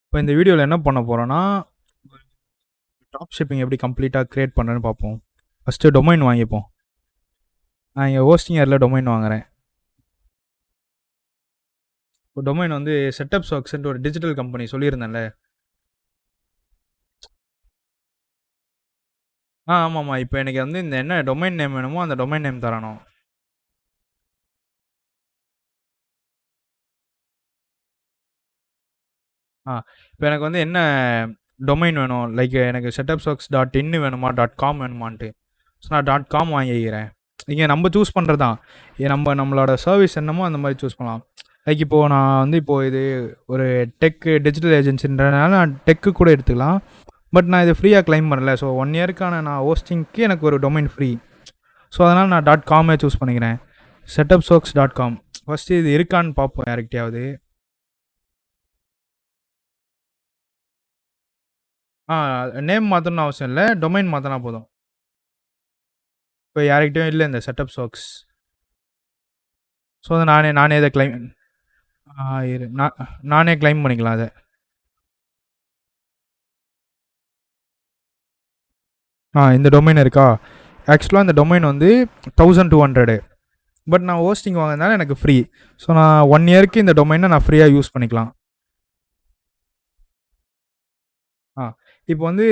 இப்போ இந்த வீடியோவில் என்ன பண்ண போகிறோன்னா ட்ராப் ஷிப்பிங் எப்படி கம்ப்ளீட்டாக க்ரியேட் பண்ணுறேன்னு பார்ப்போம். ஃபஸ்ட்டு டொமைன் வாங்கிப்போம். நான் இங்கே ஹோஸ்டிங் ஏரில் டொமைன் வாங்குறேன். இப்போ டொமைன் வந்து செட்டப் ஒர்க்ஸ்ன்ட்டு ஒரு டிஜிட்டல் கம்பெனி சொல்லியிருந்தேன்ல. ஆமாம்மா. இப்போ எனக்கு வந்து இந்த என்ன டொமைன் நேம் வேணுமோ அந்த டொமைன் நேம் தரணும். இப்போ எனக்கு வந்து என்ன டொமைன் வேணும், லைக் எனக்கு செட்டப் ஒர்க்ஸ் .in வேணுமா .com வேணுமான்ட்டு. ஸோ நான் .com வாங்கிக்கிறேன். இங்கே நம்ம சூஸ் பண்ணுறது தான். நம்மளோட சர்வீஸ் என்னமோ அந்த மாதிரி சூஸ் பண்ணலாம். லைக் இப்போது நான் வந்து இது ஒரு டிஜிட்டல் ஏஜென்சின்றனால நான் டெக்கு கூட எடுத்துக்கலாம். பட் நான் இது ஃப்ரீயாக கிளைம் பண்ணல. ஸோ 1 இயருக்கான நான் ஹோஸ்டிங்க்கு எனக்கு ஒரு டொமைன் ஃப்ரீ. ஸோ அதனால் நான் .com சூஸ் பண்ணிக்கிறேன். setupsource.com. ஃபஸ்ட்டு இது இருக்கான்னு பார்ப்போம் யாருக்கிட்டையாவது. நேம் மாற்றணும்னு அவசியம் இல்லை, டொமைன் மாற்றினா போதும். இப்போ யாருக்கிட்டையும் இல்லை இந்த செட்டப் ஒர்க்ஸ். ஸோ அதை நானே இதை கிளைம் நானே கிளைம் பண்ணிக்கலாம் அதை. இந்த டொமைன் இருக்கா? ஆக்சுவலாக இந்த டொமைன் வந்து 1200. பட் நான் ஹோஸ்டிங் வாங்கினால எனக்கு ஃப்ரீ. ஸோ நான் 1 இயருக்கு இந்த டொமைனை நான் ஃப்ரீயாக யூஸ் பண்ணிக்கலாம். இப்போ வந்து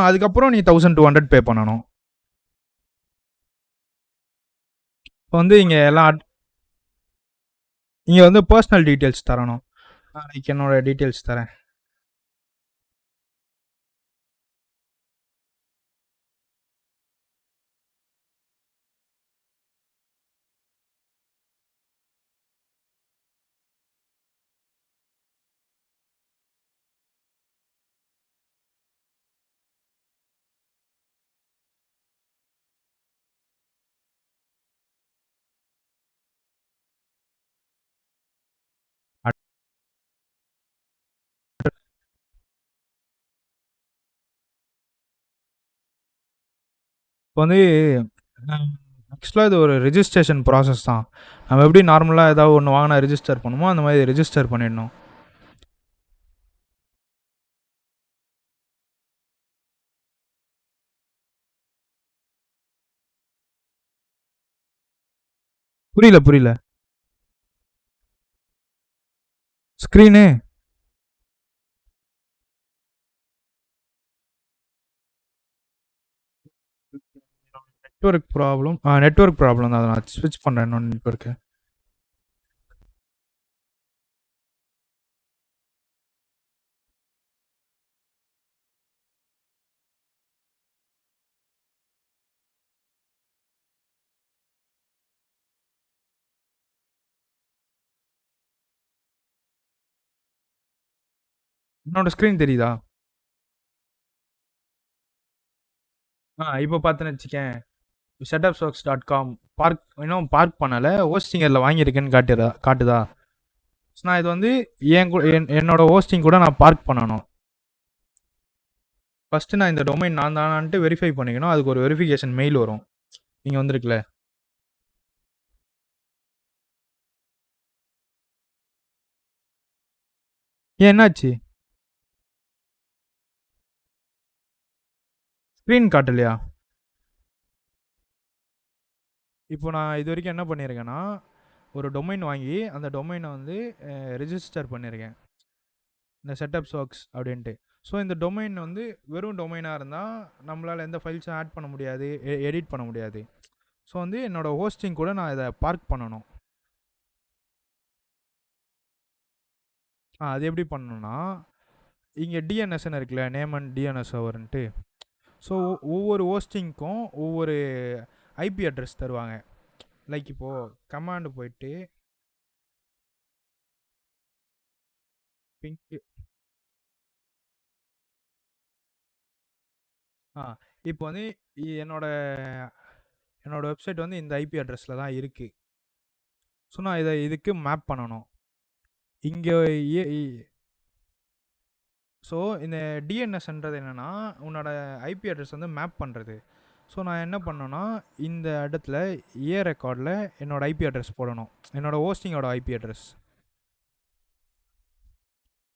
அதுக்கப்புறம் நீ 1200 பே பண்ணணும். இப்போ வந்து இங்கே வந்து பர்சனல் டீட்டெயில்ஸ் தரணும். லைக் என்னோட டீட்டெயில்ஸ் தரேன். இப்போ வந்து ஆக்சுவலாக இது ஒரு ரிஜிஸ்ட்ரேஷன் ப்ராசஸ் தான். நம்ம எப்படி நார்மலாக ஏதாவது ஒன்று வாங்கினா ரிஜிஸ்டர் பண்ணுமோ அந்த மாதிரி ரிஜிஸ்டர் பண்ணிடணும். புரியல ஸ்க்ரீனு நெட்ஒர்க் ப்ராப்ளம் தான். அதை நான் ஸ்விட்ச் பண்ணுறேன் இன்னொன்று நெட்ஒர்க்கு. என்னோட ஸ்க்ரீன் தெரியுதா? இப்போ பார்த்தேன்னு வச்சுக்கேன், setupsource.com இன்னும் பார்க் பண்ணலை, ஹோஸ்டிங்கரில் வாங்கியிருக்கேன்னு காட்டுதா? ஸோ நான் இது வந்து என்னோட ஹோஸ்டிங் கூட நான் பார்க் பண்ணணும். ஃபஸ்ட்டு நான் இந்த டொமைன் நான் தானான்ட்டு வெரிஃபை பண்ணிக்கணும். அதுக்கு ஒரு வெரிஃபிகேஷன் மெயில் வரும். இங்கே வந்துருக்குல்ல. ஏன் என்னாச்சு? ஸ்க்ரீன் காட்டலையா? இப்போ நான் இது வரைக்கும் என்ன பண்ணியிருக்கேன்னா, ஒரு டொமைன் வாங்கி அந்த டொமைனை வந்து ரிஜிஸ்டர் பண்ணியிருக்கேன், இந்த செட்டப் ஒர்க்ஸ் அப்படின்ட்டு. ஸோ இந்த டொமைன் வந்து வெறும் டொமைனாக இருந்தால் நம்மளால் எந்த ஃபைல்ஸும் ஆட் பண்ண முடியாது, எடிட் பண்ண முடியாது. ஸோ வந்து என்னோடய ஹோஸ்டிங் கூட நான் இதை பார்க் பண்ணணும். அது எப்படி பண்ணணும்னா, இங்கே டிஎன்எஸ்ன்னு இருக்குல்ல, நேம் அண்ட் டிஎன்எஸ் சர்வர்ன்ட்டு. ஸோ ஒவ்வொரு ஹோஸ்டிங்க்கும் ஒவ்வொரு ஐபி அட்ரஸ் தருவாங்க. லைக் இப்போது கமாண்டு போயிட்டு பிங்க்கு இப்போ வந்து என்னோட வெப்சைட் வந்து இந்த ஐபி அட்ரஸில் தான் இருக்குது. ஸோ நான் இதுக்கு மேப் பண்ணணும். இங்கே ஸோ இந்த டிஎன்எஸ்ன்றது என்னென்னா உன்னோட ஐபி அட்ரஸ் வந்து மேப் பண்ணுறது. ஸோ நான் என்ன பண்ணேன்னா, இந்த இடத்துல ரெக்கார்டில் என்னோடய ஐபி அட்ரஸ் போடணும், என்னோடய ஹோஸ்டிங்கோட ஐபி அட்ரஸ்.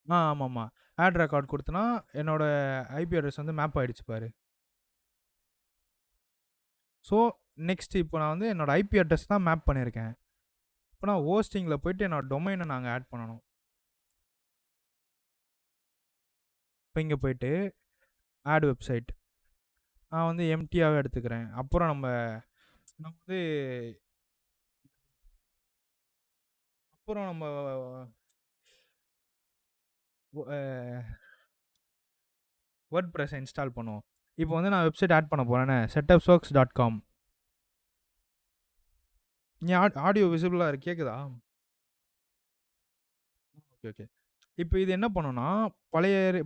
ஆமாமா. ஆட் ரெக்கார்ட் குடுத்தனா, என்னோட ஐபி அட்ரஸ் வந்து மேப் ஆயிடுச்சு பாரு. ஸோ, நெக்ஸ்ட் இப்போ நான் வந்து என்னோட ஐபி அட்ரஸ் தான் மேப் பண்ணியிருக்கேன். இப்ப நான் ஹோஸ்டிங்ல போயிட்டு என்னோட டொமைன நாங்க ஆட் பண்ணணும். இப்ப இங்க போயிட்டு ஆட் வெப்சைட். நான் வந்து எம்ப்டியாவே எடுத்துக்கிறேன். அப்புறம் நம்ம வந்து அப்புறம் நம்ம ஒ அ வேர்ட்பிரஸ்ஸ இன்ஸ்டால் பண்ணுவோம். இப்போ வந்து நான் வெப்சைட் ஆட் பண்ண போறேனே, setupsworks.com. இங்க ஆடியோ விசிபிளா இருக்கு. கேக்குதா? Okay, okay. இப்ப இது என்ன பண்ணும்னா,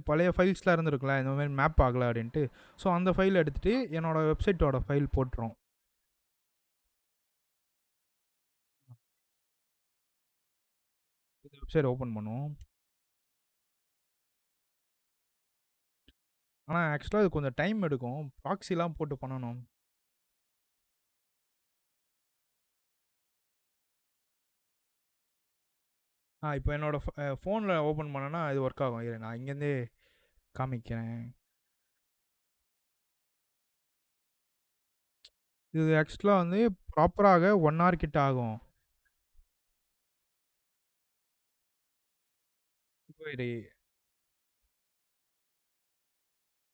பழைய ஃபைல்ஸ்லாம் இருந்திருக்குல்ல, இந்த மாரி மேப் ஆகல அப்டின்ட்டு. ஸோ அந்த ஃபைல எடுத்துட்டு என்னோட வெப்சைட்டோட ஃபைல் போட்டுரும். இந்த வெப்சைட் ஓப்பன் பண்ணும். ஆனா ஆக்சுவலா இது கொஞ்சம் டைம் எடுக்கும். ப்ராக்ஸிலாம் போட்டு பண்ணணும். இப்போ என்னோட ஃபோன்ல ஓப்பன் பண்ணேன்னா இது ஒர்க் ஆகும். இரு நான் இங்கேருந்தே காமிக்கிறேன். இது ஆக்சுவலா வந்து ப்ராப்பராக 1 ஹவர் கிட்ட ஆகும். இப்போ இரு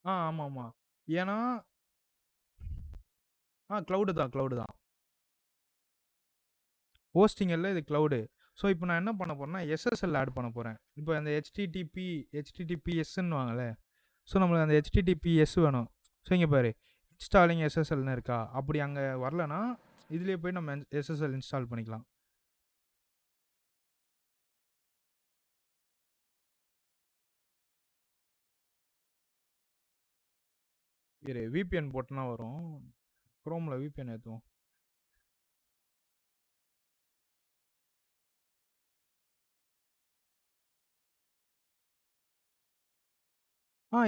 ஆமாமா. ஏன்னா கிளவுடு தான். ஹோஸ்டிங் இல்ல இது கிளவுடு. ஸோ இப்போ நான் என்ன பண்ண போறேன்னா, எஸ்எஸ்எல் ஆட் பண்ண போறேன். இப்போ அந்த ஹெச்டிடிபிஎஸ்ன்னுவாங்கல்ல. ஸோ நம்மளுக்கு அந்த ஹெச்டிடிபிஎஸ் வேணும். ஸோ இங்க பாரு. இன்ஸ்டாலிங் எஸ்எஸ்எல்னு இருக்கா? அப்படி அங்க வரலன்னா, இதுலயே போய் நம்ம எஸ்எஸ்எல் இன்ஸ்டால் பண்ணிக்கலாம். இரு விபிஎன் போட்டனா வரும். குரோம்ல விபிஎன் ஏத்துவோம்.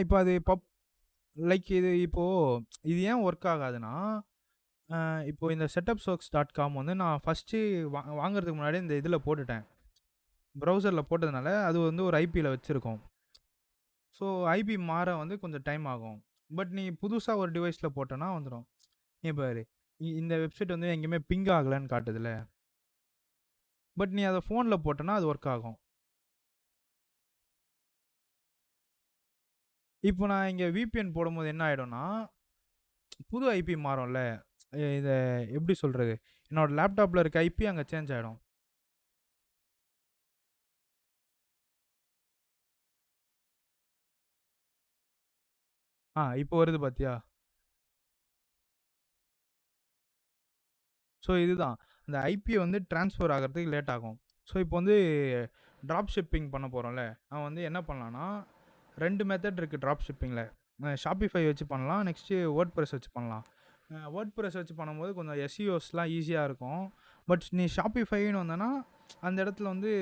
இப்போ அது லைக் இது ஏன் ஒர்க் ஆகாதுன்னா, இப்போ இந்த setupsworks.com வந்து நான் ஃபர்ஸ்ட்டு வாங்குறதுக்கு முன்னாடி இந்த இதில போட்டுட்டேன். ப்ரௌசர்ல போட்டதுனால, அது வந்து ஒரு ஐபில வச்சிருக்கும். ஸோ, ஐபி மாற வந்து கொஞ்சம் டைம் ஆகும். பட் நீ புதுசா ஒரு டிவைஸ்ல போட்டனா வந்துரும். இங்க பாரு. இந்த வெப்சைட் வந்து எங்கேயுமே பிங் ஆகலன்னு காட்டுதுல்ல. பட் நீ அத ஃபோன்ல போட்டனா அது ஒர்க் ஆகும். இப்போ நான் இங்க விபிஎன் போடும்போது என்ன ஆயிடும்னா, புது ஐபி மாறும்ல. இத எப்படி சொல்றது? என்னோட லேப்டாப்ல இருக்க ஐபி அங்க சேஞ்ச் ஆயிடும். இப்போ வருது பாத்தியா? ஸோ இதுதான். அந்த ஐபி வந்து ட்ரான்ஸ்ஃபர் ஆகுறதுக்கு லேட் ஆகும். ஸோ இப்போ வந்து ட்ராப் ஷிப்பிங் பண்ண போறோம்ல. நான் வந்து என்ன பண்ணலான்னா, 2 மெத்தட் இருக்கு ட்ராப் ஷிப்பிங்ல. ஷாப்பிஃபை வச்சு பண்ணலாம். நெக்ஸ்ட்டு வேர்ட்பிரஸ் வச்சு பண்ணலாம். வேர்ட்பிரஸ் வச்சு பண்ணும்போது கொஞ்சம் எஸ்இஓஸ்லாம் ஈஸியா இருக்கும். பட் நீ ஷாப்பிஃபைன்னு வந்தன்னா, அந்த இடத்துல வந்து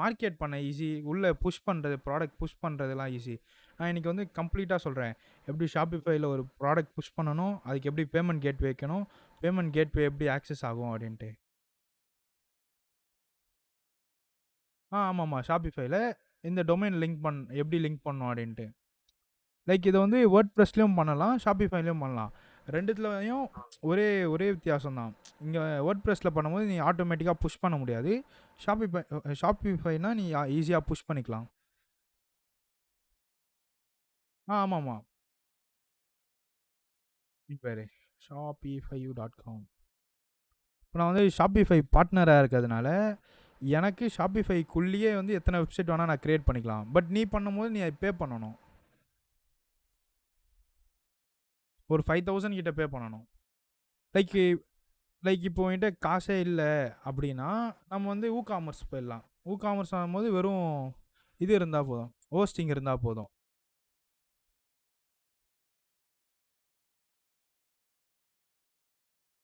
மார்க்கெட் பண்ண ஈஸி. உள்ள புஷ் பண்றது, ப்ராடக்ட் புஷ் பண்றதெல்லாம் ஈஸி. நான் இன்னைக்கு வந்து கம்ப்ளீட்டா சொல்றேன். எப்படி ஷாப்பிஃபைல ஒரு ப்ராடக்ட் புஷ் பண்ணணும், அதுக்கு எப்படி பேமெண்ட் கேட்வே வைக்கணும், பேமெண்ட் கேட்வே எப்படி ஆக்சஸ் ஆகும் அப்படின்ட்டு. ஆமாமா. ஷாப்பிஃபைல இந்த டொமைன் எப்படி லிங்க் பண்ணணும் அப்படின்ட்டு. லைக் இத வந்து வேர்ட்பிரஸ்லயும் பண்ணலாம், ஷாப்பிஃபைலயும் பண்ணலாம். 2த்துலயும் ஒரே ஒரே வித்தியாசம் தான். இங்க வேர்ட்பிரஸ்ல பண்ணும்போது நீ ஆட்டோமேட்டிக்கா புஷ் பண்ண முடியாது. ஷாப்பிஃபைனா நீ ஈஸியா புஷ் பண்ணிக்கலாம். ஆமாமா. இங்க பாரு. shopify.com. இப்ப நான் வந்து ஷாப்பிஃபை பார்ட்னரா இருக்கிறதுனால, எனக்கு ஷாப்பிஃபைக்குள்ளேயே வந்து எத்தன வெப்சைட் வேணா நான் கிரியேட் பண்ணிக்கலாம். பட் நீ பண்ணும்போது நீ பே பண்ணணும். ஒரு 5000 கிட்ட பே பண்ணணும். லைக் லைக் இப்போ என்கிட்ட காசே இல்ல அப்டின்னா, நம்ம வந்து வூகாமர்ஸ் போயிடலாம். வூகாமர்ஸ் ஆகும்போது வெறும் இது இருந்தா போதும். ஹோஸ்டிங் இருந்தா போதும்.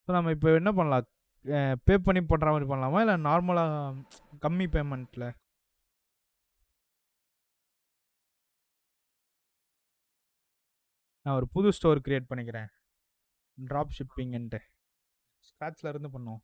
ஸோ நம்ம இப்போ என்ன பண்ணலாம்? பே பண்ணி பண்ற மாரி பண்ணலாமா? இல்ல நார்மலா கம்மி பேமெண்ட்ல? நான் ஒரு புது ஸ்டோர் கிரியேட் பண்ணிக்கிறேன். ட்ராப் ஷிப்பிங்ன்ட்டு. ஸ்க்ராட்ச்ல இருந்து பண்ணுவோம்.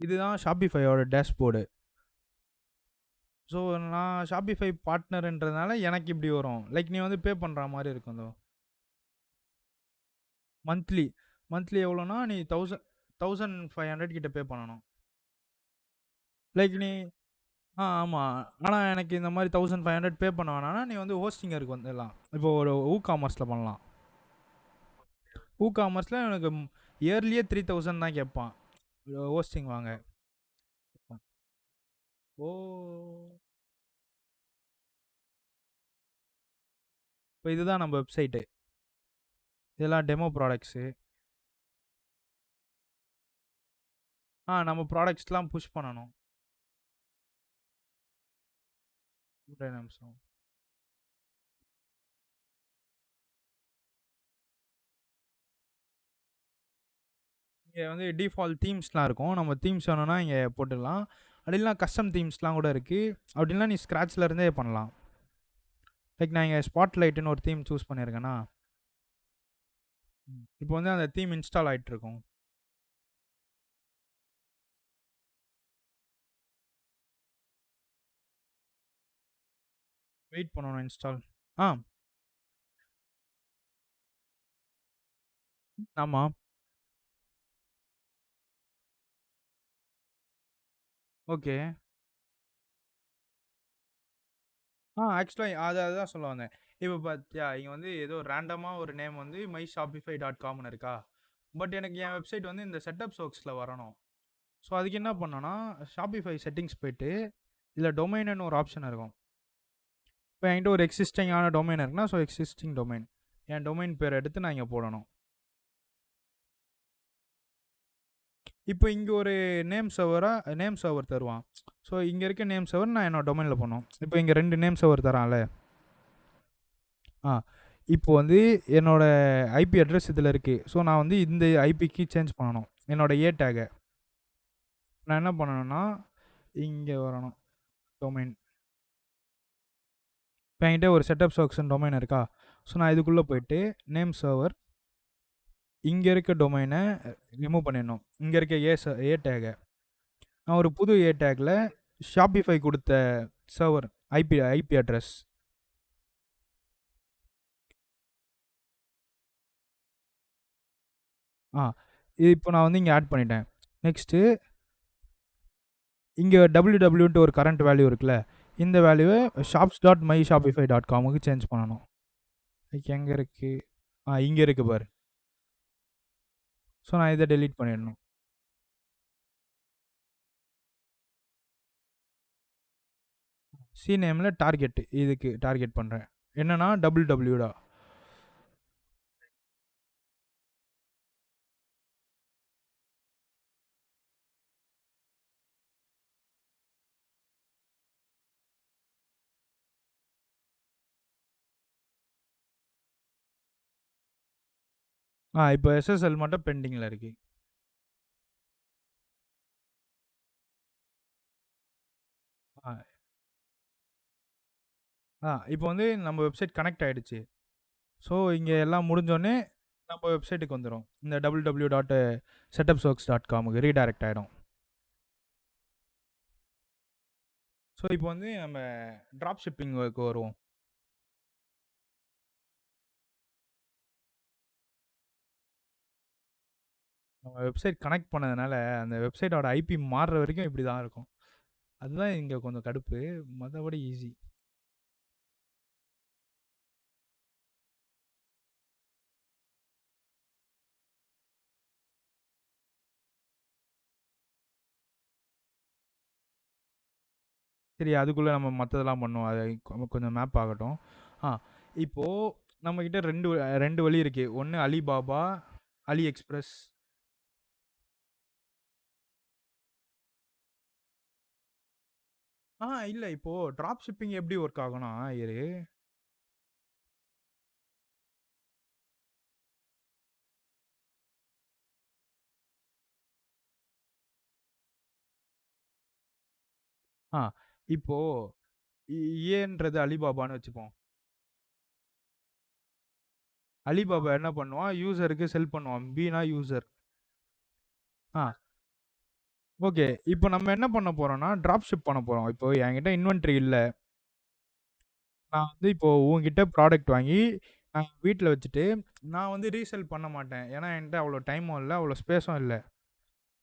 இதுதான் ஷாப்பிஃபையோட டேஷ்போர்டு. ஸோ நான் ஷாப்பிஃபை பார்ட்னர்ன்றதுனால எனக்கு இப்படி வரும். லைக் நீ வந்து பே பண்ணுற மாதிரி இருக்கும். இதோ மந்த்லி மந்த்லி எவ்வளோனா நீ 1500 கிட்ட பே பண்ணணும். லைக் நீ ஆமாம். ஆனால் எனக்கு இந்த மாதிரி 1500 பே பண்ண வேணாம்னா நீ வந்து ஹோஸ்டிங்கருக்கு வந்துடலாம். இப்போ ஒரு காமர்ஸில் பண்ணலாம். காமர்ஸில் எனக்கு இயர்லியே 3000 தான் கேட்பான் ஹோஸ்டிங் வாங்க. ஓ, இப்போ இதுதான் நம்ம வெப்சைட்டு. இதெல்லாம் டெமோ ப்ராடக்ட்ஸு. நம்ம ப்ராடக்ட்ஸ்லாம் புஷ் பண்ணணும். ஒரே நிமிஷம். இங்கே வந்து டிஃபால்ட் தீம்ஸ்லாம் இருக்கும். நம்ம தீம்ஸ் வேணும்னா இங்கே போட்டுடலாம். அப்படி இல்லைனா கஸ்டம் தீம்ஸ்லாம் கூட இருக்குது. அப்படின்னா நீ ஸ்க்ராட்சில் இருந்தே பண்ணலாம். லைக் நான் இங்கே ஸ்பாட்லைட்டுன்னு ஒரு தீம் சூஸ் பண்ணியிருக்கேன்னா இப்போ வந்து அந்த தீம் இன்ஸ்டால் ஆகிட்டு இருக்கும். வெயிட் பண்ணணும் இன்ஸ்டால். ஆமாம். ஓகே. ஆக்சுவலாக அதுதான் சொல்ல வந்தேன். இப்போ பார்த்தியா இங்கே வந்து ஏதோ ரேண்டமாக ஒரு நேம் வந்து myshopify.comனு இருக்கா. பட் எனக்கு என் வெப்சைட் வந்து இந்த செட்டப் சோக்ஸில் வரணும். ஸோ அதுக்கு என்ன பண்ணோன்னா ஷாப்பிஃபை செட்டிங்ஸ் போய்ட்டு இதில் டொமைன்னு ஒரு ஆப்ஷன் இருக்கும். இப்போ என்கிட்ட ஒரு எக்ஸிஸ்டிங்கான டொமைன் இருக்குன்னா ஸோ எக்ஸிஸ்டிங் டொமைன் என் டொமைன் பேர் எடுத்து நான் இங்கே போடணும். இப்போ இங்கே ஒரு நேம் சர்வர் தருவான். ஸோ இங்கே இருக்க நேம் சர்வர் நான் என்னோட டொமைனில் பண்ணோம். இப்போ இங்கே 2 நேம் சர்வர் தரான்ல. இப்போ வந்து என்னோட ஐபி அட்ரஸ் இதில் இருக்குது. ஸோ நான் வந்து இந்த ஐபிக்கு சேஞ்ச் பண்ணணும் என்னோட ஏ டேகை. நான் என்ன பண்ணணும்னா இங்கே வரணும் டொமைன். இப்போ என்கிட்ட ஒரு செட்டப் சர்க்ஷன் டொமைன் இருக்கா. ஸோ நான் இதுக்குள்ளே போயிட்டு நேம் சர்வர் இங்கே இருக்க டொமைனை ரிமூவ் பண்ணிடணும். இங்கே இருக்க ஏ டேகை நான் ஒரு புது ஏ டேக்கில் ஷாப்பிஃபை கொடுத்த சர்வர் ஐபி அட்ரஸ் இது இப்போ நான் வந்து இங்கே ஆட் பண்ணிட்டேன். நெக்ஸ்ட்டு இங்கே www ஒரு கரண்ட் வேல்யூ இருக்குல்ல, இந்த வேல்யூவை shops.myshopify.comக்கு சேஞ்ச் பண்ணணும். எங்கே இருக்குது? இங்கே இருக்குது பாரு. ஸோ நான் இதை டெலீட் பண்ணிடணும். சி நேமில் டார்கெட் இதுக்கு டார்கெட் பண்ணுறேன். என்னன்னா www. இப்போ எஸ்எஸ்எல் மட்டும் பெண்டிங்கில் இருக்கு. இப்போ வந்து நம்ம வெப்சைட் கனெக்ட் ஆகிடுச்சு. ஸோ இங்கே எல்லாம் முடிஞ்சோடனே நம்ம வெப்சைட்டுக்கு வந்துடும். இந்த www.setupsource.comக்கு ரீடைரக்ட் ஆகிடும். ஸோ இப்போ வந்து நம்ம ட்ராப் ஷிப்பிங்க்கு வருவோம். நம்ம வெப்சைட் கனெக்ட் பண்ணதுனால அந்த வெப்சைட்டோட ஐபி மாறுற வரைக்கும் இப்படி தான் இருக்கும். அதுதான் இங்கே கொஞ்சம் கடுப்பு. மற்றபடி ஈஸி. சரி, அதுக்குள்ளே நம்ம மற்றதெல்லாம் பண்ணுவோம். அதை கொஞ்சம் மேப் ஆகட்டும். இப்போது நம்மக்கிட்ட ரெண்டு வழி இருக்குது. ஒன்று அலிபாபா, அலி எக்ஸ்பிரஸ். இல்லை இப்போது ட்ராப் ஷிப்பிங் எப்படி ஒர்க் ஆகும்னா இரு. இப்போது ஏன்றது அலிபாபான்னு வச்சுப்போம். அலிபாபா என்ன பண்ணுவான், யூசருக்கு செல் பண்ணுவான். பீனா யூசர். ஓகே. இப்போ நம்ம என்ன பண்ண போறோம்னா, ட்ராப் ஷிப் பண்ண போறோம். இப்போ என்கிட்ட இன்வென்டரி இல்ல. நான் வந்து இப்போ உன்கிட்ட ப்ராடக்ட் வாங்கி, வீட்ல வச்சுட்டு, நான் வந்து ரீசேல் பண்ண மாட்டேன். ஏன்னா, என்கிட்ட அவ்வளோ டைமும் இல்ல, அவ்வளோ ஸ்பேஸும் இல்ல.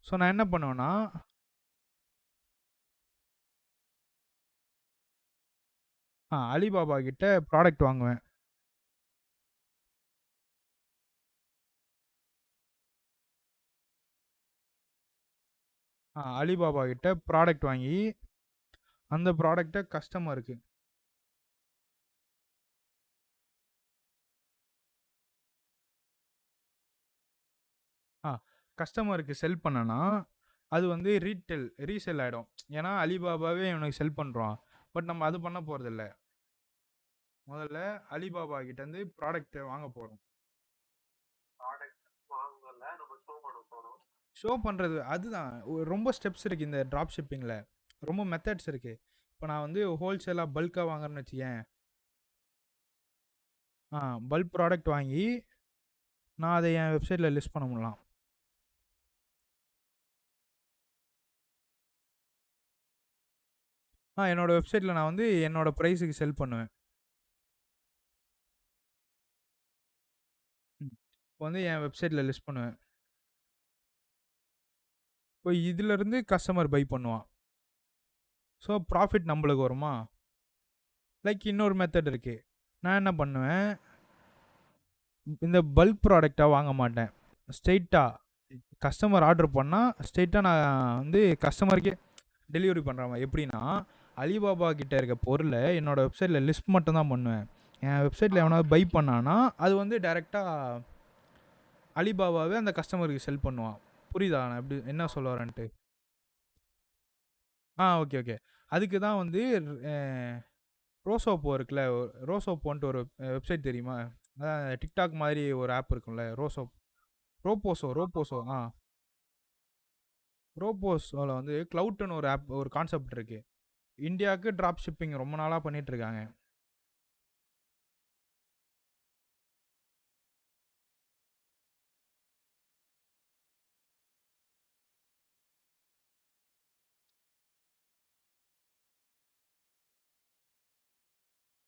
ஸோ, நான் என்ன பண்ணுவேன்னா, அலிபாபா கிட்ட ப்ராடக்ட் வாங்குவேன். அலிபாபா கிட்ட ப்ராடக்ட் வாங்கி, அந்த ப்ராடக்ட்ட கஸ்டமருக்கு ஆ கஸ்டமருக்கு செல் பண்ணேன்னா, அது வந்து ரீசெல் ஆயிடும். ஏன்னா, அலிபாபாவே இவனுக்கு செல் பண்றான். பட் நம்ம அது பண்ண போறதில்ல. முதல்ல அலிபாபா கிட்டேருந்து ப்ராடக்ட்ட வாங்க போறோம். ஷோ பண்றது அதுதான். ரொம்ப ஸ்டெப்ஸ் இருக்கு இந்த ட்ராப் ஷிப்பிங்ல. ரொம்ப மெத்தட்ஸ் இருக்கு. இப்ப நான் வந்து ஹோல்சேலா பல்க்கா வாங்குறேன்னு வச்சுக்கயேன். ஆ பல்க் ப்ராடக்ட் வாங்கி, நான் அத என் வெப்சைட்ல லிஸ்ட் பண்ண முடியலாம். என்னோட வெப்சைட்ல நான் வந்து என்னோட பிரைஸுக்கு செல் பண்ணுவேன். இப்போ வந்து என் வெப்சைட்ல லிஸ்ட் பண்ணுவேன். இப்போ இதுலருந்து கஸ்டமர் பை பண்ணுவான். ஸோ ப்ராஃபிட் நம்பளுக்கு வருமா? லைக் இன்னொரு மெத்தட் இருக்கு. நான் என்ன பண்ணுவேன், இந்த பல்க் ப்ராடக்ட்டா வாங்க மாட்டேன். ஸ்ட்ரெயிட்டா கஸ்டமர் ஆர்டர் பண்ணா, ஸ்ட்ரெயிட்டா நான் வந்து கஸ்டமருக்கே டெலிவரி பண்ற மாரி. எப்படின்னா, அலிபாபா கிட்ட இருக்க பொருள என்னோட வெப்சைட்ல லிஸ்ட் மட்டும் தான் பண்ணுவேன். என் வெப்சைட்ல எவனாவது பை பண்ணான்னா, அது வந்து டைரக்ட்டா அலிபாபாவே அந்த கஸ்டமருக்கு செல் பண்ணுவான். புரியுதா? நான் எப்படி என்ன சொல்ல வரேன்ட்டு? Okay, okay. அதுக்கு தான் வந்து அ ரோசோப்போ இருக்குல்ல, ரோசோப்போன்ட்டு ஒரு வெப்சைட் தெரியுமா? அதான் டிக்டாக் மாதிரி ஒரு ஆப் இருக்கும்ல, ரோப்போசோ. ரோப்போஸோல வந்து கிளவுட்ன்னு ஒரு ஆப் ஒரு கான்செப்ட் இருக்கு. இந்தியாவுக்கு ட்ராப் ஷிப்பிங் ரொம்ப நாளா பண்ணிட்டு இருக்காங்க.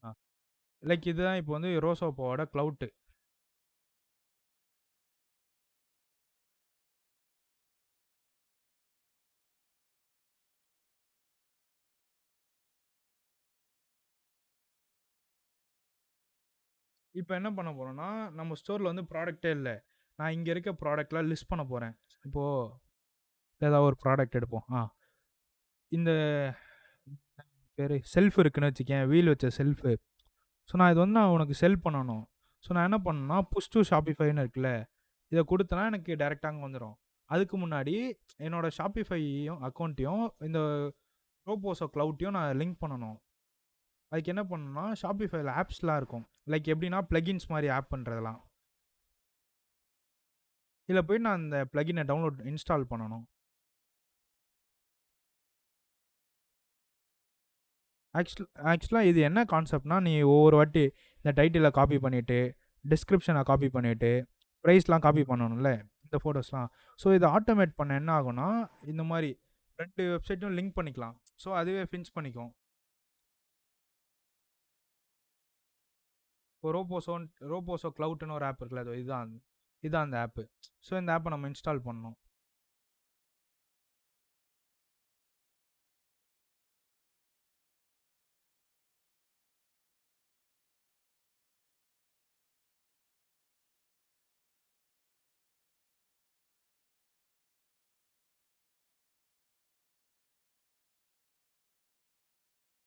ஆ லைக் இதுதான் இப்போ வந்து ரோசோப்போவோட கிளவுட். இப்போ என்ன பண்ண போறோம்னா, நம்ம ஸ்டோர்ல வந்து ப்ராடக்ட்டே இல்ல. நான் இங்க இருக்க ப்ராடக்ட்லாம் லிஸ்ட் பண்ண போறேன். இப்போ ஏதாவது ஒரு ப்ராடக்ட் எடுப்போம். இந்த பேரு செல்ஃப் இருக்குன்னு வச்சுக்கயேன், வீல் வச்ச செல்ஃபு. ஸோ நான் இது வந்து நான் உனக்கு செல் பண்ணணும். ஸோ நான் என்ன பண்ணணும்னா, புஷ் டூ ஷாப்பிஃபைன்னு இருக்குல்ல, இத குடுத்தேன்னா எனக்கு டைரக்ட்டா அங்க வந்துரும். அதுக்கு முன்னாடி என்னோட ஷாப்பிஃபையும் அக்கவுண்ட்டயும் இந்த ரோபோஸோ கிளவுட்டையும் நான் லிங்க் பண்ணணும். அதுக்கு என்ன பண்ணணும்னா, ஷாப்பிஃபைல ஆப்ஸ்லாம் இருக்கும். லைக் எப்படின்னா, பிளக்கின்ஸ் மாரி ஆப் பண்றதெல்லாம். இதில போய் நான் அந்த பிளக்கின இன்ஸ்டால் பண்ணணும். ஆக்சுவலா இது என்ன கான்செப்ட்னா, நீ ஒவ்வொரு வாட்டி இந்த டைட்டில காப்பி பண்ணிட்டு, டிஸ்கிரிப்ஷன காப்பி பண்ணிட்டு, பிரைஸ்லாம் காப்பி பண்ணணும்ல, இந்த ஃபோட்டோஸ்லாம். ஸோ இத ஆட்டோமேட் பண்ண என்ன ஆகும்னா, இந்த மாரி 2 வெப்சைட்டும் லிங்க் பண்ணிக்கலாம். ஸோ அதுவே ஃபின்ச் பண்ணிக்கும். இப்போ ரோபோசோ கிளவுட்ன்னு ஒரு ஆப் இருக்குல்ல, இதான் அந்த ஆப்பு. ஸோ இந்த ஆப்ப நம்ம இன்ஸ்டால் பண்ணணும்.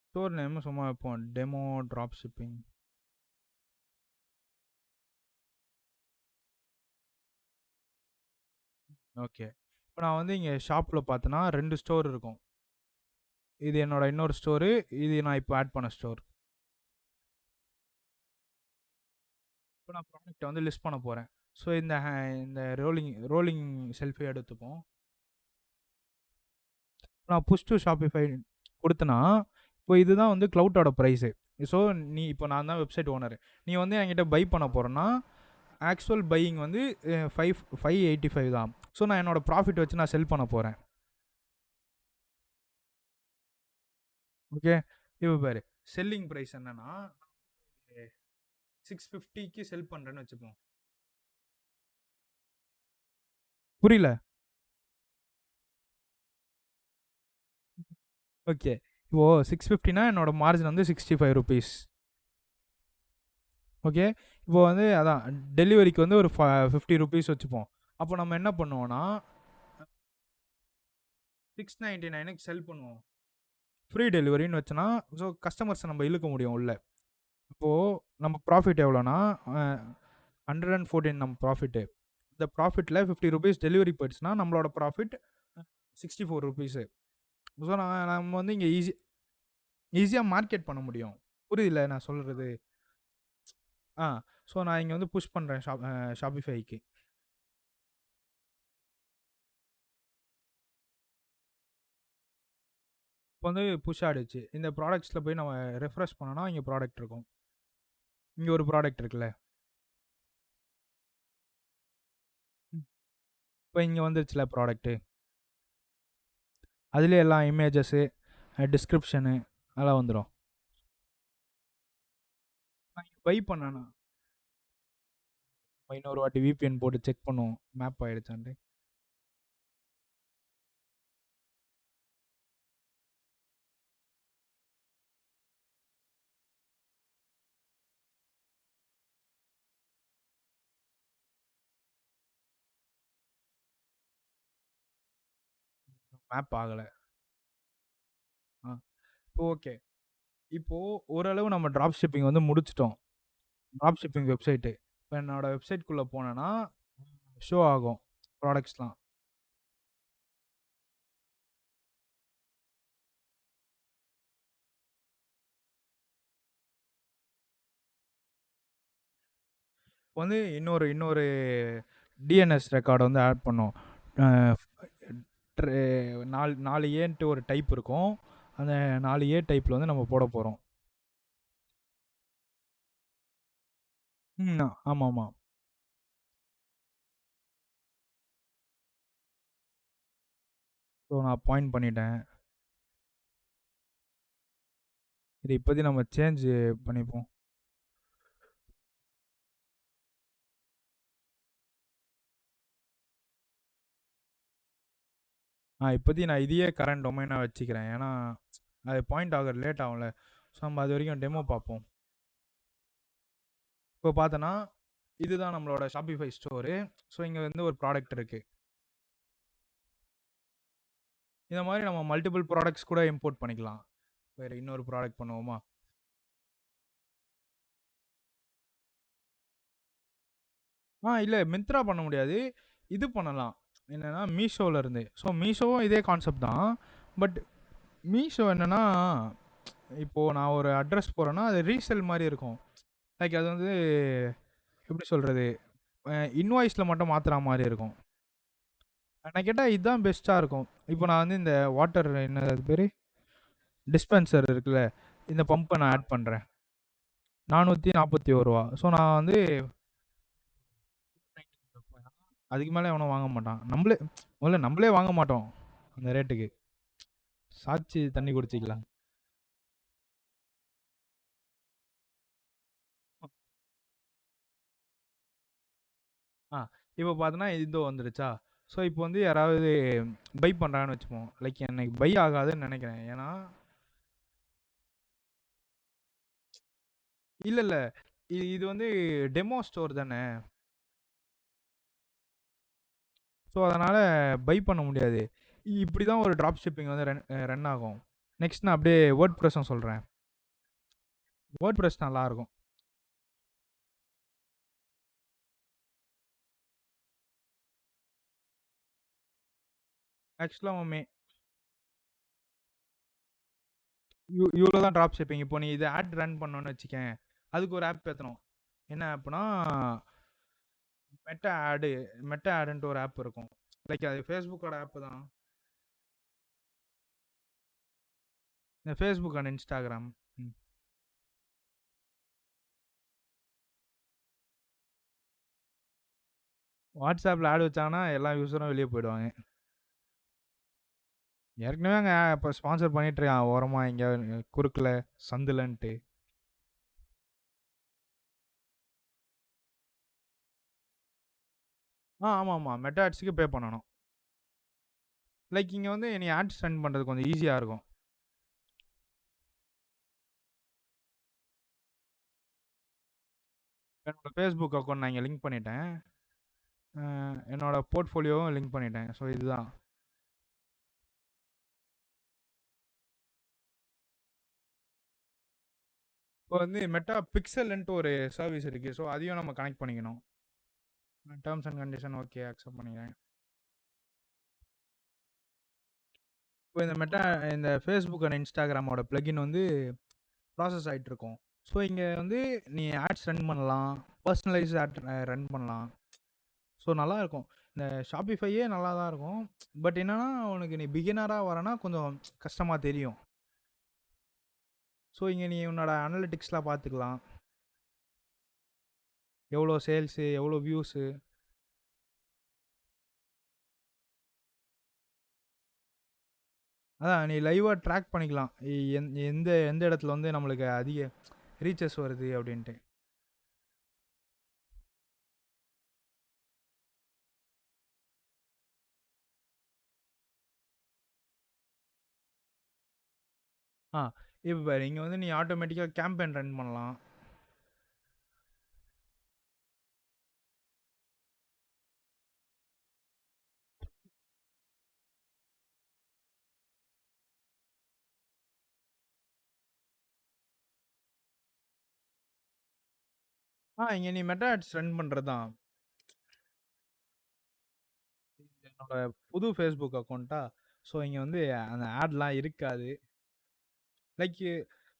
ஸ்டோர் நேம் சும்மா வைப்போம். Demo drop shipping. ஓகே. இப்ப நான் வந்து இங்க ஷாப்ல பார்த்தேன்னா 2 ஸ்டோர் இருக்கும். இது என்னோட இன்னொரு ஸ்டோரு. இது நான் இப்ப ஆட் பண்ண ஸ்டோர். இப்ப நான் ப்ராடக்ட்ட வந்து லிஸ்ட் பண்ண போறேன். ஸோ இந்த ரோலிங் செல்ஃபி எடுத்துப்போம். நான் புஷ் டூ ஷாப்பிஃபை குடுத்தேன்னா, இப்போ இதுதான் வந்து கிளவுட்டோட பிரைஸு. ஸோ நீ இப்போ நான் தான் வெப்சைட் ஓனரு. நீ வந்து என்கிட்ட பை பண்ண போறன்னா, ஆக்சுவல் பையிங் வந்து 585 தான். ஸோ நான் என்னோட ப்ராஃபிட் வச்சு நான் செல் பண்ண போறேன். ஓகே. இப்ப பாரு, செல்லிங் பிரைஸ் என்னன்னா, 650க்கு செல் பண்றேன்னு வச்சுப்போம். புரியல. ஓகே. இப்போ 650னா என்னோட மார்ஜின் வந்து ₹65. ஓகே. இப்போ வந்து அதான் டெலிவரிக்கு வந்து ஒரு ₹50 வச்சுப்போம். அப்போ நம்ம என்ன பண்ணுவோம்னா, 699க்கு செல் பண்ணுவோம். ஃப்ரீ டெலிவரின்னு வச்சோன்னா, ஸோ கஸ்டமர்ஸ நம்ம இழுக்க முடியும் உள்ள. இப்போ நம்ம ப்ராஃபிட் எவ்வளோனா, 114 நம்ம ப்ராஃபிட்டு. இந்த ப்ராஃபிட்ல ₹50 டெலிவரி போயிடுச்சுன்னா, நம்மளோட ப்ராஃபிட் ₹64. ஸோ நம்ம வந்து இங்க ஈஸியா மார்க்கெட் பண்ண முடியும். புரியுதுல்ல நான் சொல்றது? ஆ. ஸோ நான் இங்க வந்து புஷ் பண்றேன் Shopifyக்கு. இப்போ வந்து புஷ் ஆயிடுச்சு. இந்த ப்ராடக்ட்ஸ்ல போய் நம்ம ரெஃப்ரெஷ் பண்ணோம்னா, இங்க ப்ராடக்ட் இருக்கும். இங்க ஒரு ப்ராடக்ட் இருக்குல்ல. இப்போ இங்க வந்துருச்சுல ப்ராடக்ட்டு. அதிலயே எல்லா இமேஜஸு, டிஸ்கிரிப்ஷனு அதெல்லாம் வந்துரும். நான் இங்க பை பண்ணேனா, இன்னொரு வாட்டி VPN போட்டு செக் பண்ணுவோம். மேப் ஆயிடுச்சான்ட்டு. மேப் ஆகல. ஆ. இப்போ ஓகே. இப்போ ஓரளவு நம்ம டிராப் ஷிப்பிங் வந்து முடிச்சுட்டோம். Drop shipping website. இப்ப என்னோட வெப்சைட்குள்ள போனேன்னா, ஷோ ஆகும் ப்ராடக்ட்ஸ்லாம். இப்போ வந்து இன்னொரு இன்னொரு டிஎன்எஸ் ரெக்கார்ட் வந்து ஆட் பண்ணோம். அ 4 ஏன்ட்டு ஒரு டைப் இருக்கும். அந்த 4 ஏ டைப்ல வந்து நம்ம போட போறோம். ஆமாமா. ஸோ நான் பாயிண்ட் பண்ணிட்டேன். இது இப்போதைக்கு நம்ம சேஞ்ச் பண்ணிப்போம். இப்போதைக்கு நான் இதையே கரண்ட் டொமைனா வச்சுக்கிறேன். ஏன்னா, அது பாயிண்ட் ஆக லேட் ஆகும்ல. ஸோ நம்ம அது வரைக்கும் டெமோ பார்ப்போம். இப்போ பார்த்தோன்னா, இதுதான் நம்மளோட Shopify ஸ்டோரு. ஸோ இங்க வந்து ஒரு ப்ராடக்ட் இருக்கு. இந்த மாரி நம்ம மல்டிபிள் ப்ராடக்ட்ஸ் கூட இம்போர்ட் பண்ணிக்கலாம். வேற இன்னொரு ப்ராடக்ட் பண்ணுவோமா? இல்ல மிந்த்ரா பண்ண முடியாது. இது பண்ணலாம். என்னன்னா மீஷோல இருந்து. ஸோ மீஷோவும் இதே கான்செப்ட் தான். பட் மீஷோ என்னன்னா, இப்போ நான் ஒரு அட்ரஸ் போடுறேன்னா, அது ரீசெல் மாரி இருக்கும். லைக் அது வந்து எப்படி சொல்றது? இன்வாய்ஸ்ல மட்டும் மாத்துற மாரி இருக்கும். என்ன கேட்டா இதுதான் பெஸ்ட்டா இருக்கும். இப்போ நான் வந்து இந்த வாட்டர் என்னது அது பேரு? டிஸ்பென்சர் இருக்குல்ல. இந்த பம்ப நான் ஆட் பண்றேன். ரூ. 441. ஸோ நான் வந்து அதுக்கு மேல எவனும் வாங்க மாட்டான். முதல்ல நம்மளே வாங்க மாட்டோம். அந்த ரேட்டுக்கு. சாய்ச்சு தண்ணி குடிச்சிக்கலாம். ஆ இப்போ பார்த்தோன்னா, இதோ வந்துருச்சா? ஸோ இப்போ வந்து யாராவது பை பண்றாங்கன்னு வச்சுப்போம். லைக் எனக்கு பை ஆகாதுன்னு நெனைக்கிறேன். ஏன்னா இல்ல, இல்ல. இது வந்து டெமோ ஸ்டோர் தானே. ஸோ அதனால பை பண்ண முடியாது. இப்படி தான் ஒரு ட்ராப் ஷிப்பிங் வந்து ரன் ஆகும். நெக்ஸ்ட் நான் அப்படியே வேர்ட்பிரஸ்ஸும் சொல்றேன். வேர்ட்பிரஸ் நல்லாருக்கும். ஆக்சுவலா அவன் இவ்வளோ தான் ட்ராப் ஷிப்பிங். இப்போ நீ இத ஆட் ரன் பண்ணணும்னு வச்சுக்கயேன், அதுக்கு ஒரு ஆப் ஏத்தணும். என்ன ஆப்னா, மெட்டா ஆடு மெட்டா ஆடுன்ட்டு ஒரு ஆப் இருக்கும். லைக் அது Facebookஓட ஆப் தான். இந்த Facebook அண்ட் Instagram. ம். WhatsAppல ஆட் வச்சாங்கன்னா, எல்லா யூசரும் வெளிய போயிடுவாங்க. ஏற்கனவே அங்கே இப்போ ஸ்பான்சர் பண்ணிட்டுருக்கான் ஓரமாக இங்கே குறுக்கில் சந்துலன்ட்டு. ஆமாம் ஆமாம், மெட்டா ஆட்ஸுக்கு பே பண்ணணும். லைக் இங்கே வந்து நீ ஆட்ஸ் ரன் பண்ணுறது கொஞ்சம் ஈஸியாக இருக்கும். என்னோட ஃபேஸ்புக் அக்கௌண்ட் நான் இங்கே லிங்க் பண்ணிட்டேன். என்னோட போர்ட்ஃபோலியோவும் லிங்க் பண்ணிட்டேன். ஸோ இதுதான். இப்போ வந்து மெட்டா பிக்சல்ன்ட்டு ஒரு சர்வீஸ் இருக்குது. ஸோ அதையும் நம்ம கனெக்ட் பண்ணிக்கணும். Terms and condition okay accept பண்ணிக்கிறேன். இப்போ இந்த மெட்டா இந்த ஃபேஸ்புக் அண்ட் இன்ஸ்டாகிராமோட பிளகின் வந்து ப்ராசஸ் ஆகிட்டு இருக்கும். ஸோ இங்கே வந்து நீ ஆட்ஸ் ரன் பண்ணலாம், பர்சனலைஸ் ஆட் ரன் பண்ணலாம். ஸோ நல்லாயிருக்கும். இந்த ஷாப்பிஃபையே நல்லா தான் இருக்கும். பட் என்னென்னா உனக்கு நீ பிகினராக வரனா கொஞ்சம் கஷ்டமாக தெரியும். ஸோ இங்கே நீ உன்னோட அனலிட்டிக்ஸ்லாம் பார்த்துக்கலாம். எவ்வளோ சேல்ஸு, எவ்வளோ வியூஸு. அதான் நீ லைவாக ட்ராக் பண்ணிக்கலாம். எந்த எந்த இடத்துல வந்து நம்மளுக்கு அதிக ரீச்சஸ் வருது அப்படின்ட்டு. இப்போ இங்கே வந்து நீ ஆட்டோமேட்டிக்காக கேம்பெயின் ரன் பண்ணலாம். இங்கே நீ மெட்டா ஆட்ஸ் ரன் பண்ணுறது தான். என்னோட புது ஃபேஸ்புக் அக்கௌண்ட்டா. ஸோ இங்கே வந்து அந்த ஆட்லாம் இருக்காது. லைக்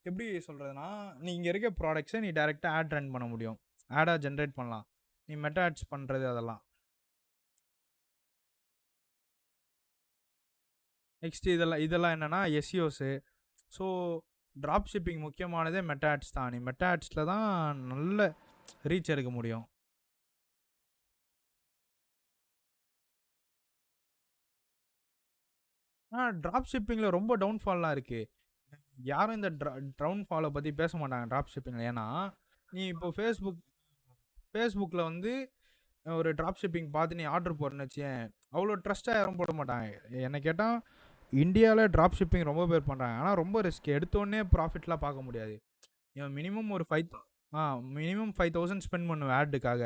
எப்படி சொல்கிறதுனா, நீ இங்கே இருக்க ப்ராடக்ட்ஸை நீ டைரெக்டாக ஆட் ரன் பண்ண முடியும். ஆடாக ஜென்ரேட் பண்ணலாம். நீ மெட்டா ஆட்ஸ் பண்ணுறது அதெல்லாம். நெக்ஸ்ட் இதெல்லாம் என்னென்னா எஸ்இஓஸு. ஸோ ட்ராப் ஷிப்பிங் முக்கியமானதே மெட்டா ஆட்ஸ் தான். நீ மெட்டா ஆட்ஸில் தான் நல்ல ரீச் எடுக்க முடியும். ட்ராப் ஷிப்பிங்கில் ரொம்ப டவுன்ஃபால்லாம் இருக்குது. யாரும் இந்த டவுன்ஃபாலை பற்றி பேச மாட்டாங்க ட்ராப் ஷிப்பிங்கில். ஏன்னா நீ இப்போ ஃபேஸ்புக்கில் வந்து ஒரு ட்ராப் ஷிப்பிங் பார்த்து நீ ஆர்டர் போடுறேன்னு வச்சேன், அவ்வளோ ட்ரஸ்ட்டாக யாரும் போட மாட்டாங்க. என்னை கேட்டால் இந்தியாவில் ட்ராப் ஷிப்பிங் ரொம்ப பேர் பண்ணுறாங்க. ஆனால் ரொம்ப ரிஸ்க். எடுத்தோடனே ப்ராஃபிட்லாம் பார்க்க முடியாது. மினிமம் ஒரு மினிமம் 5000 ஸ்பெண்ட் பண்ணுவேன் ஆடுக்காக.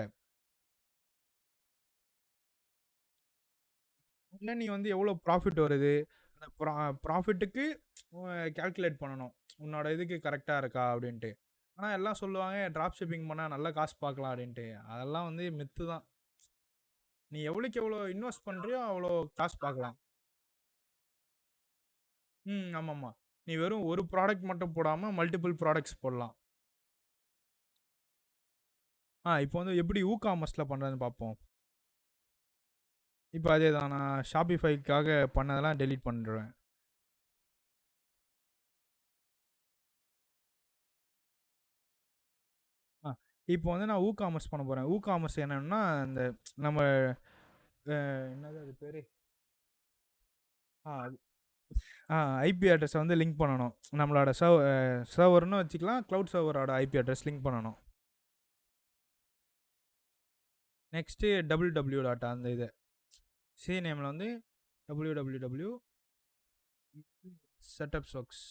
இல்லை நீ வந்து எவ்வளோ ப்ராஃபிட் வருது, அந்த ப்ராஃபிட்டுக்கு கால்குலேட் பண்ணணும் உன்னோட இதுக்கு கரெக்டாக இருக்கா அப்படின்ட்டு. ஆனால் எல்லாம் சொல்லுவாங்க ட்ராப் ஷிப்பிங் பண்ணால் நல்ல காசு பார்க்கலாம் அப்படின்ட்டு. அதெல்லாம் வந்து மித்து தான். நீ எவ்வளோக்கு எவ்வளோ இன்வெஸ்ட் பண்ணுறியோ அவ்வளோ காசு பார்க்கலாம். ஆமாம்மா. நீ வெறும் ஒரு ப்ராடக்ட் மட்டும் போடாமல் மல்டிபிள் ப்ராடக்ட்ஸ் போடலாம். இப்போ வந்து எப்படி காமர்ஸில் பண்ணுறதுன்னு பார்ப்போம். இப்போ அதே தான், நான் ஷாப்பிஃபைக்காக பண்ணதெல்லாம் டெலீட் பண்ணிடுவேன். இப்போ வந்து நான் காமர்ஸ் பண்ண போகிறேன். காமர்ஸ் என்னன்னா இந்த நம்ம என்னது அது பேர், ஐபி அட்ரஸை வந்து லிங்க் பண்ணணும். நம்மளோட சர்வர்னு வச்சுக்கலாம், க்ளவுட் சர்வரோட ஐபி அட்ரஸ் லிங்க் பண்ணணும். நெக்ஸ்ட்டு www டாட் அந்த இது சி நேமில் வந்து www செட்டப் சொக்ஸ்.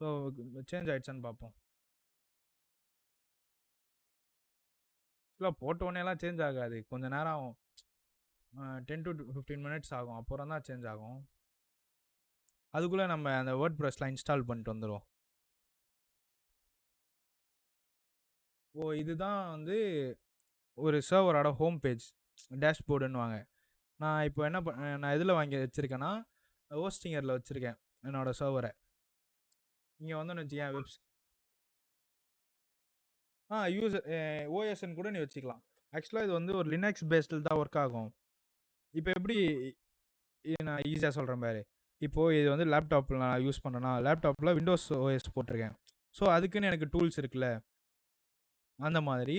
ஸோ சேஞ்ச் ஆகிடுச்சான்னு பார்ப்போம். இல்லை போட்ட உடனேலாம் சேஞ்ச் ஆகாது, கொஞ்சம் நேரம் ஆகும். 10 to 15 மினிட்ஸ் ஆகும், அப்புறம் தான் சேஞ்ச் ஆகும். அதுக்குள்ளே நம்ம அந்த வேர்ட் ப்ரெஸ்லாம் இன்ஸ்டால் பண்ணிட்டு வந்துடும். இதுதான் வந்து ஒரு சர்வரோட ஹோம் பேஜ், டேஷ்போர்டுன்னுவாங்க. நான் இப்போ என்ன நான் எதில் வாங்கி வச்சுருக்கேன்னா ஹோஸ்டிங்கரில் வச்சுருக்கேன் என்னோட சர்வரை. இங்கே வந்து வச்சுக்கேன் யூசர் ஓஎஸ்ன்னு கூட நீ வச்சுக்கலாம். ஆக்சுவலாக இது வந்து ஒரு லினக்ஸ் பேஸ்டில் தான் ஒர்க் ஆகும். இப்போ எப்படி நான் ஈஸியாக சொல்கிறேன் பாரு. இப்போது இது வந்து லேப்டாப்பில் நான் யூஸ் பண்ணுறேன்னா, லேப்டாப்பில் விண்டோஸ் ஓஎஸ் போட்டிருக்கேன். ஸோ அதுக்குன்னு எனக்கு டூல்ஸ் இருக்குல்ல, அந்த மாதிரி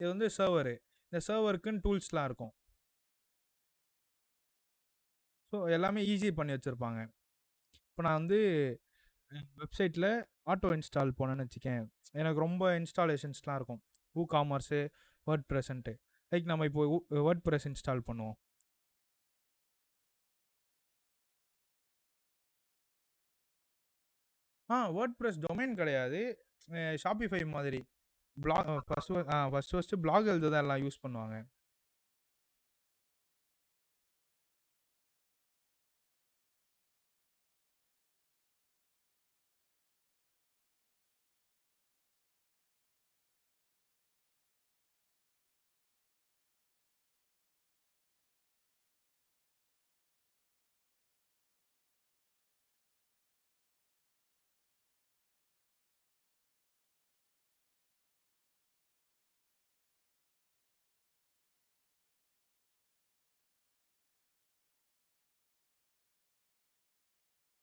இது வந்து சர்வரு. இந்த இந்த சர்வருக்குன்னு டூல்ஸ்லாம் இருக்கும். ஸோ எல்லாமே ஈஸி பண்ணி வச்சுருப்பாங்க. இப்போ நான் வந்து வெப்சைட்டில் ஆட்டோ இன்ஸ்டால் போனேன்னு வச்சுக்கேன், எனக்கு ரொம்ப இன்ஸ்டாலேஷன்ஸ்லாம் இருக்கும். Commerce, word present. லைக் நம்ம இப்போ வேர்ட் ப்ரெஸ் இன்ஸ்டால் பண்ணுவோம். வேர்ட் ப்ரெஸ் டொமைன் கிடையாது. ஷாப்பிஃபை மாதிரி. ஃபஸ்ட்டு பிளாக் எழுத தான் எல்லாம் யூஸ் பண்ணுவாங்க.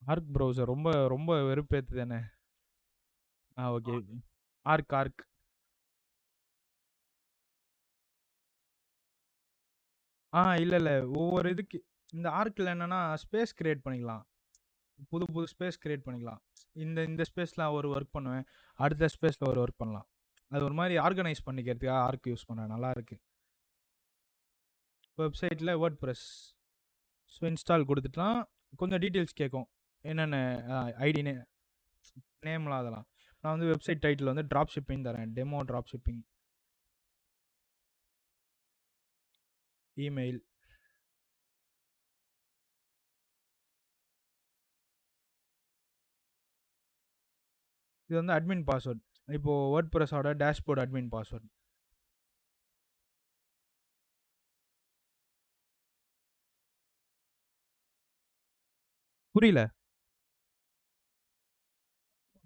ஆர்க் ப்ரௌசர் ரொம்ப ரொம்ப வெறுப்பேத்துது என்ன. ஓகே. ஆர்க். இல்ல. ஒவ்வொரு இதுக்கு இந்த ஆர்க்ல என்னன்னா ஸ்பேஸ் கிரியேட் பண்ணிக்கலாம். புது புது ஸ்பேஸ் கிரியேட் பண்ணிக்கலாம். இந்த இந்த ஸ்பேஸ்ல ஒரு ஒர்க் பண்ணுவேன். அடுத்த ஸ்பேஸ்ல ஒரு ஒர்க் பண்ணலாம். அது ஒரு மாரி ஆர்கனைஸ் பண்ணிக்கிறதுக்காக ஆர்க் யூஸ் பண்ணேன். நல்லாருக்கு. வெப்சைட்ல வேர்ட் ப்ரெஸ். ஸோ இன்ஸ்டால் குடுத்துட்டோம். கொஞ்சம் டீட்டெயில்ஸ் கேட்கும். என்னென்ன ஐடி நேம்லாம் அதெல்லாம். நான் வந்து வெப்சைட் டைட்டில் வந்து ட்ராப் ஷிப்பிங் தரேன். Demo drop shipping. இமெயில். இது வந்து அட்மின் பாஸ்வேர்ட். இப்போ வேர்ட் ப்ரெஸ்ஸோட டேஷ்போர்ட் அட்மின் பாஸ்வேர்ட். புரியல.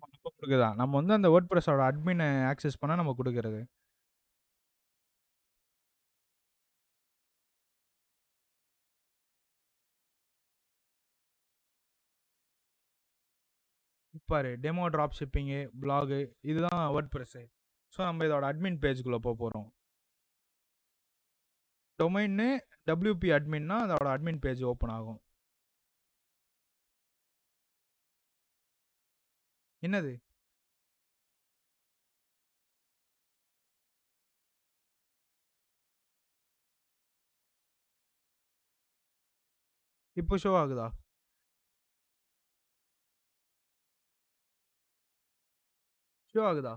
நம்ம குடுக்குறதான். நம்ம வந்து அந்த வேர்ட் ப்ரெஸ்ஸோட அட்மின ஆக்சஸ் பண்ணா நம்ம குடுக்குறது. பாரு டெமோ ட்ராப் ஷிப்பிங்கு, பிளாகு இதுதான் வேர்ட் ப்ரெஸ்ஸு. ஸோ நம்ம இதோட அட்மின் பேஜ்க்குள்ள போறோம். டொமைன்னு WP அட்மின்னா அதோட அட்மின் பேஜ் ஓப்பன் ஆகும். என்னது? இப்போ ஷோ ஆகுதா? ஷோ ஆகுதா?